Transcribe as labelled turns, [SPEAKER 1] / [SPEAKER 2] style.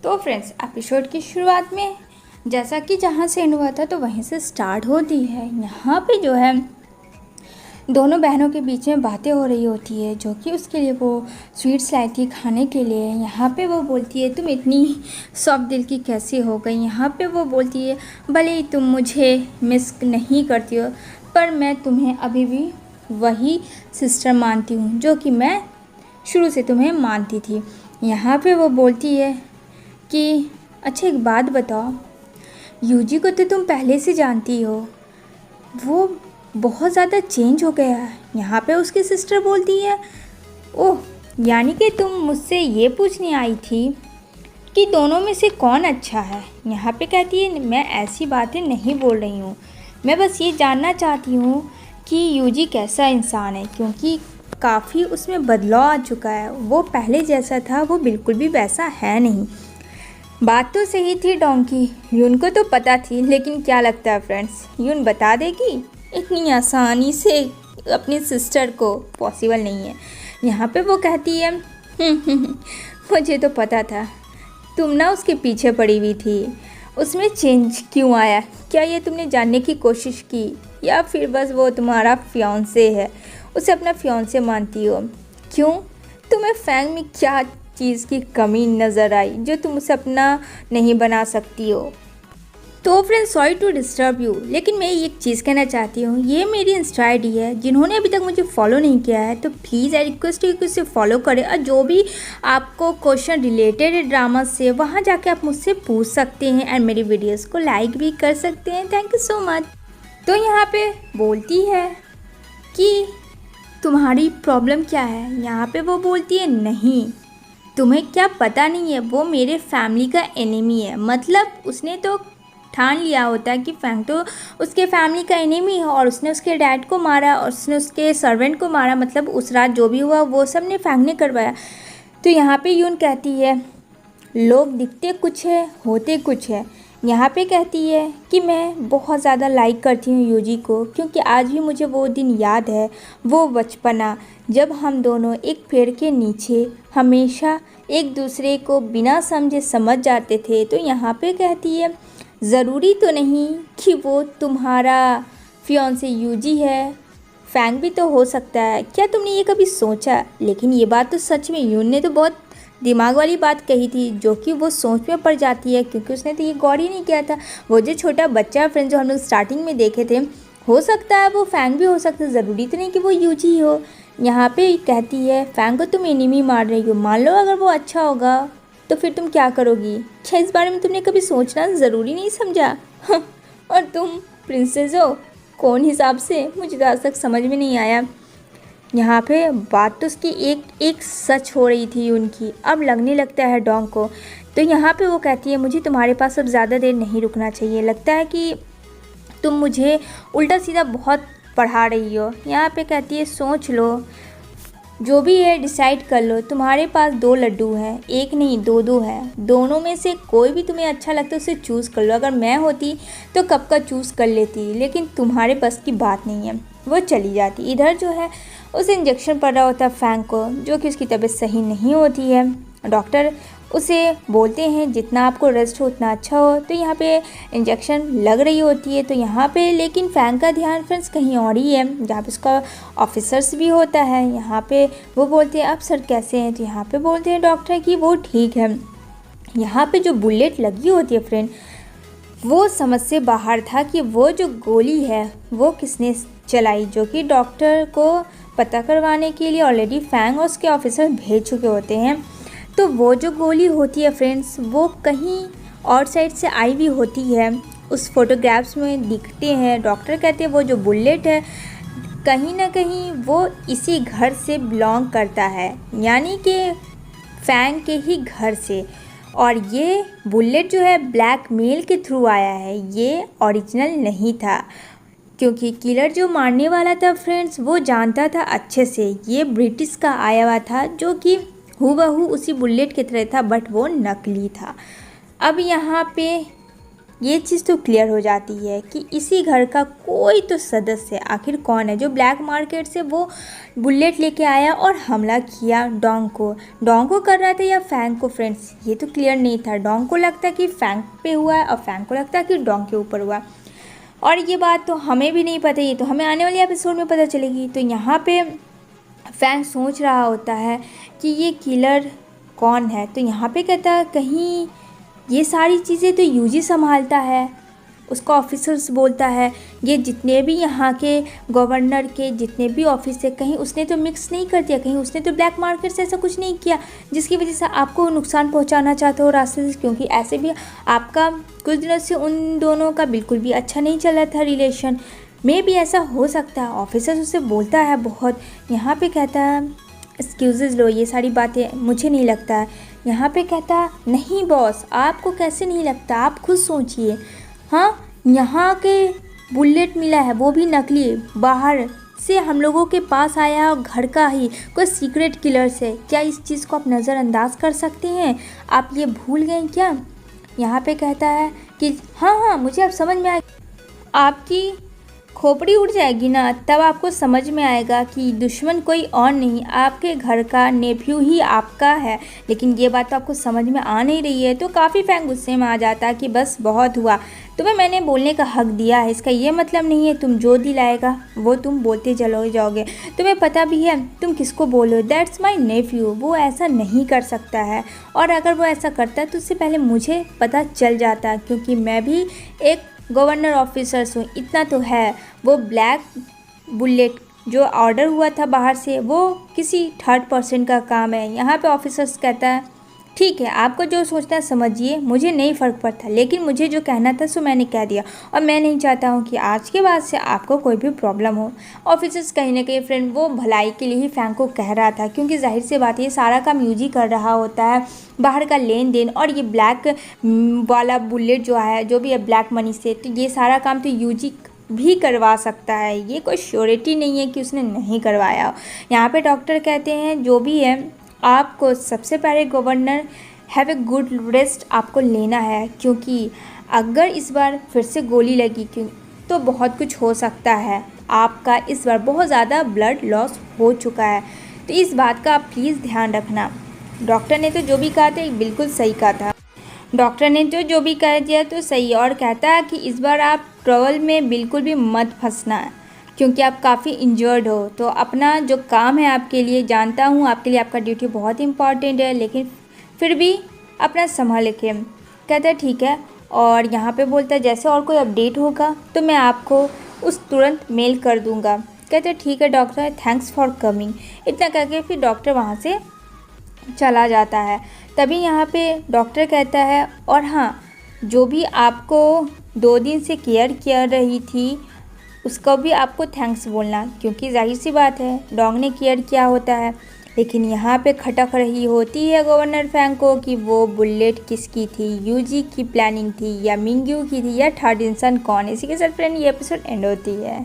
[SPEAKER 1] तो friends episode की शुरुआत में जैसा कि जहाँ से एंड हुआ था तो वहीं से स्टार्ट होती है। यहाँ पे जो है दोनों बहनों के बीच में बातें हो रही होती है, जो कि उसके लिए वो स्वीट्स लाई थी खाने के लिए। यहाँ पे वो बोलती है तुम इतनी सॉफ्ट दिल की कैसी हो गई। यहाँ पे वो बोलती है भले ही तुम मुझे मिस नहीं करती हो, पर मैं तुम्हें अभी भी वही सिस्टर मानती हूँ जो कि मैं शुरू से तुम्हें मानती थी। यहाँ पे वो बोलती है कि अच्छा एक बात बताओ, यूजी को तो तुम पहले से जानती हो, वो बहुत ज़्यादा चेंज हो गया है। यहाँ पे उसकी सिस्टर बोलती है ओह, यानी कि तुम मुझसे ये पूछने आई थी कि दोनों में से कौन अच्छा है। यहाँ पे कहती है मैं ऐसी बातें नहीं बोल रही हूँ, मैं बस ये जानना चाहती हूँ कि यूजी कैसा इंसान है, क्योंकि काफ़ी उसमें बदलाव आ चुका है। वो पहले जैसा था वो बिल्कुल भी वैसा है नहीं। बात तो सही थी डोंकी, यून को तो पता थी, लेकिन क्या लगता है फ्रेंड्स, यून बता देगी इतनी आसानी से अपनी सिस्टर को? पॉसिबल नहीं है। यहाँ पे वो कहती है मुझे तो पता था तुम ना उसके पीछे पड़ी हुई थी, उसमें चेंज क्यों आया? क्या ये तुमने जानने की कोशिश की, या फिर बस वो तुम्हारा फियांसे है, उसे अपना फियांसे मानती हो? क्यों, तुम्हें फैंग में क्या चीज़ की कमी नज़र आई जो तुम उसे अपना नहीं बना सकती हो? तो friends sorry to disturb you, लेकिन मैं एक चीज़ कहना चाहती हूँ, ये मेरी इंस्टा आईडी है। जिन्होंने अभी तक मुझे फॉलो नहीं किया है तो प्लीज़ आई रिक्वेस्ट है कि उसे फॉलो करें, और जो भी आपको क्वेश्चन रिलेटेड है ड्रामा से, वहाँ जाके आप मुझसे पूछ सकते हैं एंड मेरी वीडियोज़ को लाइक भी कर सकते हैं। Thank you so much. तो यहाँ पे बोलती है कि तुम्हारी प्रॉब्लम क्या है? यहाँ पे वो बोलती है नहीं, तुम्हें क्या पता नहीं है, वो मेरे फैमिली का एनिमी है। मतलब उसने तो ठान लिया होता है कि फैंग तो उसके फैमिली का एनिमी है, और उसने उसके डैड को मारा और उसने उसके सर्वेंट को मारा। मतलब उस रात जो भी हुआ वो सब ने फैंग ने करवाया। तो यहाँ पे यून कहती है लोग दिखते कुछ है होते कुछ है। यहाँ पे कहती है कि मैं बहुत ज़्यादा लाइक करती हूँ यूजी को, क्योंकि आज भी मुझे वो दिन याद है, वो बचपना जब हम दोनों एक पेड़ के नीचे हमेशा एक दूसरे को बिना समझे समझ जाते थे। तो यहाँ पे कहती है ज़रूरी तो नहीं कि वो तुम्हारा फियांसे यूजी है, फैंग भी तो हो सकता है। क्या तुमने ये कभी सोचा? लेकिन ये बात तो सच में यून ने तो बहुत दिमाग वाली बात कही थी, जो कि वो सोच में पड़ जाती है, क्योंकि उसने तो ये गौर ही नहीं किया था। वो जो छोटा बच्चा फ्रेंड जो हम लोग स्टार्टिंग में देखे थे, हो सकता है वो फैंग भी हो सकता है, ज़रूरी तो नहीं कि वो यूजी हो। यहाँ पे कहती है फैंग को तुम एनिमी मार रही हो, मान लो अगर वो अच्छा होगा तो फिर तुम क्या करोगी? क्या इस बारे में तुमने कभी सोचना ज़रूरी नहीं समझा? और तुम प्रिंसेस हो कौन हिसाब से? मुझे तो आज तक समझ में नहीं आया। यहाँ पे बात तो उसकी एक एक सच हो रही थी उनकी, अब लगने लगता है डोंग को। तो यहाँ पे वो कहती है मुझे तुम्हारे पास अब ज़्यादा देर नहीं रुकना चाहिए, लगता है कि तुम मुझे उल्टा सीधा बहुत पढ़ा रही हो। यहाँ पे कहती है सोच लो, जो भी है डिसाइड कर लो, तुम्हारे पास 2 लड्डू हैं, एक नहीं 2 है, दोनों में से कोई भी तुम्हें अच्छा लगता है उसे चूज़ कर लो। अगर मैं होती तो कब का चूज़ कर लेती, लेकिन तुम्हारे बस की बात नहीं है। वो चली जाती। इधर जो है उसे इंजेक्शन पड़ रहा होता है फैंग को, जो कि उसकी तबीयत सही नहीं होती है। डॉक्टर उसे बोलते हैं जितना आपको रेस्ट हो उतना अच्छा हो। तो यहाँ पे इंजेक्शन लग रही होती है। तो यहाँ पे लेकिन फैंग का ध्यान फ्रेंड्स कहीं और ही है, जहाँ पे उसका ऑफिसर्स भी होता है। यहाँ पे वो बोलते हैं आप सर कैसे हैं? तो यहाँ पे बोलते हैं डॉक्टर कि वो ठीक है। यहाँ पे जो बुलेट लगी होती है फ्रेंड, वो समझ से बाहर था कि वो जो गोली है वो किसने चलाई, जो कि डॉक्टर को पता करवाने के लिए ऑलरेडी फैंग और उसके ऑफिसर भेज चुके होते हैं। तो वो जो गोली होती है फ्रेंड्स, वो कहीं और साइड से आई हुई होती है, उस फोटोग्राफ्स में दिखते हैं। डॉक्टर कहते हैं वो जो बुलेट है कहीं ना कहीं वो इसी घर से बिलोंग करता है, यानी कि फैंग के ही घर से। और ये बुलेट जो है ब्लैकमेल के थ्रू आया है, ये ओरिजिनल नहीं था, क्योंकि किलर जो मारने वाला था फ्रेंड्स वो जानता था अच्छे से ये ब्रिटिश का आया हुआ था, जो कि हूबहू उसी बुलेट की तरह था, बट वो नकली था। अब यहाँ पे ये चीज़ तो क्लियर हो जाती है कि इसी घर का कोई तो सदस्य आखिर कौन है जो ब्लैक मार्केट से वो बुलेट लेके आया और हमला किया डोंग को कर रहा था या फैंग को। फ्रेंड्स, ये तो क्लियर नहीं था। डोंग को लगता कि फैंग पे हुआ है और फैंग को लगता कि डोंग के ऊपर हुआ, और ये बात तो हमें भी नहीं पता, ये तो हमें आने वाले एपिसोड में पता चलेगी। तो यहाँ पे फैंग सोच रहा होता है कि ये किलर कौन है। तो यहाँ पे कहता है कहीं ये सारी चीज़ें तो यूजी संभालता है। उसका ऑफिसर्स बोलता है ये जितने भी यहाँ के गवर्नर के जितने भी ऑफिस है, कहीं उसने तो मिक्स नहीं कर दिया, कहीं उसने तो ब्लैक मार्केट से ऐसा कुछ नहीं किया जिसकी वजह से आपको नुकसान पहुँचाना चाहते हो रास्ते से, क्योंकि ऐसे भी आपका कुछ दिनों से उन दोनों का बिल्कुल भी अच्छा नहीं चल रहा था रिलेशन में भी, ऐसा हो सकता है। ऑफिसर्स उससे बोलता है बहुत। यहाँ पे कहता है एक्सक्यूज़ेज़ लो, ये सारी बातें मुझे नहीं लगता है। यहाँ पे कहता नहीं बॉस, आपको कैसे नहीं लगता, आप खुद सोचिए। हाँ, यहाँ के बुलेट मिला है वो भी नकली, बाहर से हम लोगों के पास आया और घर का ही कोई सीक्रेट किलर से। क्या इस चीज़ को आप नज़रअंदाज कर सकते हैं? आप ये भूल गए क्या? यहाँ पे कहता है कि हाँ मुझे अब समझ में आया, आपकी खोपड़ी उड़ जाएगी ना तब आपको समझ में आएगा कि दुश्मन कोई और नहीं, आपके घर का नेफ्यू ही आपका है। लेकिन ये बात तो आपको समझ में आ नहीं रही है। तो काफ़ी फैंग गुस्से में आ जाता है कि बस बहुत हुआ, तुम्हें मैंने बोलने का हक दिया है, इसका ये मतलब नहीं है तुम जो दिलाएगा वो तुम बोलते चलो जाओगे। तुम्हें पता भी है तुम किसको बोलो, दैट्स माई नेफ्यू, वो ऐसा नहीं कर सकता है, और अगर वो ऐसा करता है तो उससे पहले मुझे पता चल जाता, क्योंकि मैं भी एक गवर्नर ऑफिसर्स हूँ। इतना तो है, वो ब्लैक बुलेट जो ऑर्डर हुआ था बाहर से वो किसी थर्ड पर्सन का काम है। यहाँ पे ऑफिसर्स कहता है ठीक है, आपको जो सोचना है समझिए, मुझे नहीं फ़र्क पड़ता, लेकिन मुझे जो कहना था सो मैंने कह दिया, और मैं नहीं चाहता हूँ कि आज के बाद से आपको कोई भी प्रॉब्लम हो। ऑफिसर्स कहीं ना कहीं फ्रेंड वो भलाई के लिए ही फैंग को कह रहा था, क्योंकि जाहिर सी बात है ये सारा काम यूजी कर रहा होता है, बाहर का लेन देन, और ये ब्लैक वाला बुलेट जो है जो भी है ब्लैक मनी से, तो ये सारा काम तो यूजी भी करवा सकता है, ये कोई श्योरिटी नहीं है कि उसने नहीं करवाया हो। यहाँ पे डॉक्टर कहते हैं जो भी है आपको सबसे पहले governor have a good rest आपको लेना है, क्योंकि अगर इस बार फिर से गोली लगी तो बहुत कुछ हो सकता है। आपका इस बार बहुत ज़्यादा ब्लड लॉस हो चुका है, तो इस बात का आप प्लीज़ ध्यान रखना। डॉक्टर ने तो जो भी कहा था बिल्कुल सही कहा था, डॉक्टर ने तो जो भी कह दिया तो सही, और कहता है कि इस बार आप ट्रैवल में बिल्कुल भी मत फंसना है, क्योंकि आप काफ़ी इंजर्ड हो। तो अपना जो काम है आपके लिए, जानता हूँ आपके लिए आपका ड्यूटी बहुत इंपॉर्टेंट है, लेकिन फिर भी अपना संभाल के। कहता है ठीक है, और यहाँ पे बोलता है जैसे और कोई अपडेट होगा तो मैं आपको उस तुरंत मेल कर दूँगा। कहता है ठीक है डॉक्टर, थैंक्स फॉर कमिंग। इतना करके फिर डॉक्टर वहाँ से चला जाता है। तभी यहाँ पे डॉक्टर कहता है और हाँ, जो भी आपको 2 दिन से केयर कर रही थी उसको भी आपको थैंक्स बोलना, क्योंकि जाहिर सी बात है डॉग ने केयर किया होता है। लेकिन यहाँ पे खटक रही होती है गवर्नर फैंग को कि वो बुलेट किसकी थी, यूजी की प्लानिंग थी या मिंग्यू की थी या थर्ड इंसान कौन। इसी के साथ फ्रेंड ये एपिसोड एंड होती है।